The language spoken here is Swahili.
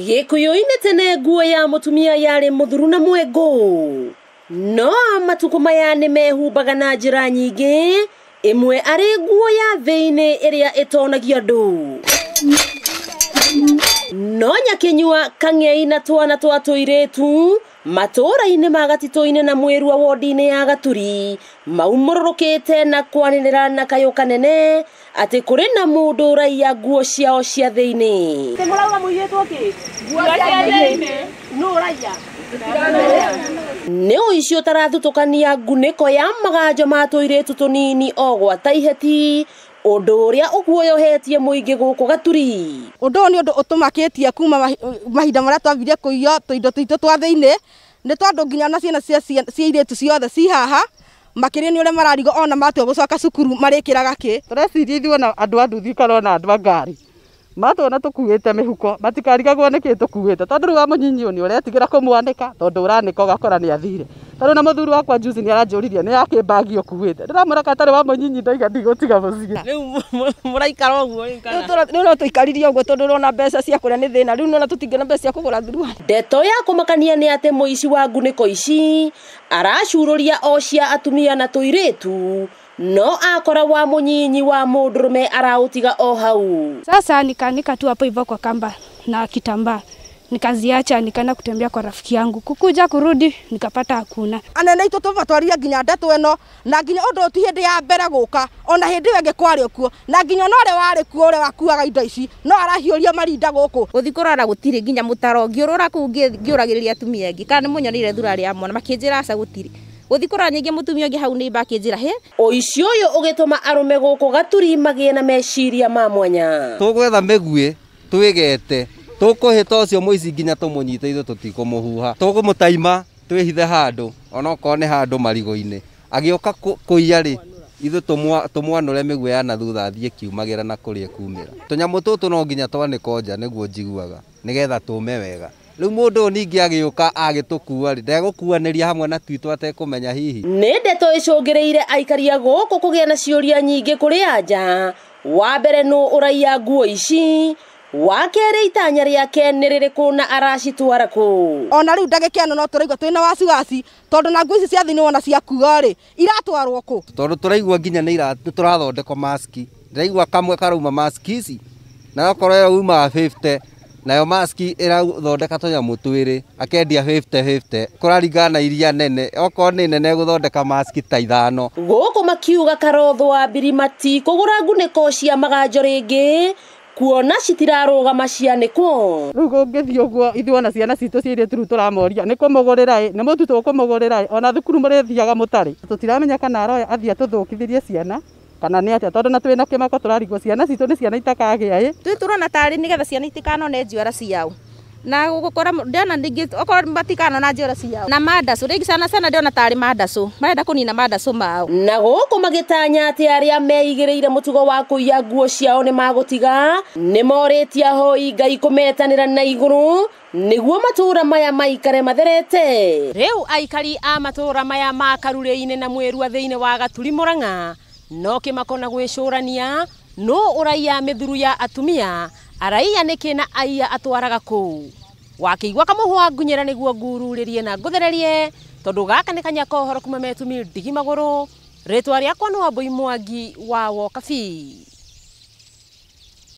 Gikuyu-ini tene nguo ya mutumia yari muthuru na mwengu, no matuku maya ni mehumbaga na njira nyingi, imwe ari nguo ya thiini iria itonagia andu. No nyakinyua kang'ei na twana twa tuiretu matuura-ini ma gatito-ini na mwirua wodi-ini ya Gaturi maumururukite na kwanirira na kayo kanene ati kuri na mundu uraiya nguo ciao cia thiini. Timurauga muiyetu ki nguo cia thiini no uraiya ni uici utarathutukania nguniko ya magajo ma tuiretu tunini o gwata iheti undu uria uguoyohetie muingi guku Gaturi. Undu ni undu utumakitie kuma mahinda maria twambire kuiyo tuindo tuitu twa thiini ni tondu nginya na ciana cia iretu ciothe ci haha makiria ni uria mararigo ona matua gucoka cukuru marikiraga ki tureciria ithuĩ na andu a nduthi kana ona andu a ngari matona tukuite mihuko matikarigagwo niki tukuite tondu riu wa munyinyi ni uretigira kumwanika tondu uranika ugakora ni athire tondu na muthuri wakwa juzi ni aranjuririe ni yake bagi ukuite ndiramuraka tari wa munyinyi ndoiga ndigutiga muciĩ riu muraikara uguo riu no tuikaririe uguo tondu rona mbeca cia kuria ni thina riu no tutingena mbeca cia kugura thuru. Ndeto ya kumakania ni ati muici wa nguniko ici aracururia o cia atumia na tuiretu no akora wa munyinyi wa mundurume arautiga o hau. Sasa nikanika tu hapo hivyo kwa kamba na kitambaa nikaziacha nikaenda kutembea kwa rafiki yangu, kukuja kurudi nikapata hakuna. Anene itu tuvatwaria nginya ndeto eno na nginya undu ti hindi ya mbere guka ona hindi wenge kwari kuo na nginya no ri wari kuo ri wakuaga indo ici no arahiuria marinda guku guthikorora gutiri nginya mutaro ngiurura ku ngiuragiriria atumia engi kana munyonire thurari ya mwana makinjira aca gutiri guthikora nyingi mutumia ngi hau ni bakinjira he uici uyu ugituma arume guku Gaturi magie na meciria ma mwanya. Tugwetha migwie twigete tukuhita ucio muici nginya tumunyite ithu tutikumuhuha tugumutaima twihithe handu ona okone handu marigo-ini agioka kuiya ri ithu tumwanure migwe ya na thutha athie kiumagira na kuria kumira tunyamu tutu no nginya twaniko nja niguo njiguaga nigetha tume wega. Riu mundu ningi agioka agitukua ri ndegukuaniria hamwe na twitu atekumenya hihi ni ndeto icungireire aikari a guku kugia na ciuria nyingi kuri anja. Wa mbere no uraiya nguo ici, wa kere itanya riake ni ririku na aracitwara ku. Ona riu ndagikeno no turaigwa twina wasiwasi tondu na nguo ici cia thiini wona ciakua ri iratwarwo ku tondu turaigwa nginya ni turathondekwo maski ndiraigwa kamwe karauma maski ici na okorwo uma 50 nayo maski irathondeka tunyamu twiri akendia 50 kuraringana iria nene okorwo ni nene guthondeka maski ta 5 guku makiuga karothwa birimati kugura nguniko cia magajo ringi kuona citirarugama cianiko. Riu ngithii uguo ithuĩ ona ciana citu ciiretu riu turamoria ni kumugurira ni mutu tukumugurira ona thukuru murithiaga mutari tutiramenya kana aroya athia tuthukithirie ciana kana ni atia tondu na twina kimako turarigwo ciana citu ni ciana itakagia turona tari nigetha ciana itikanone njiara ciao na gukora ndiona ningi okorwo matikano na njiara ciao na madacu ringi sana ndiona tari madacu marenda kunina madacu mao na guku magitanya ati aria meigireire mutugo wa kuiya nguo ciao ni magutiga ni moritie hoi Ngai kumetanira na iguru niguo matuura maya maikare matherete. Riu aikari a matuura maya ma Karuri-ini na mwirua thiini wa Gaturi Murang'a no kimakona gwicurania no uraiya mithuru ya atumia araiya nikina aiya atwaraga ku wakigwa kamuhwa ngunyira niguo ngururirie na nguthererie tondu gaka ni kanya kohoro kuma metumi ndigi maguru ritwa riakwa no Mbui Mwangi wa Wokabi.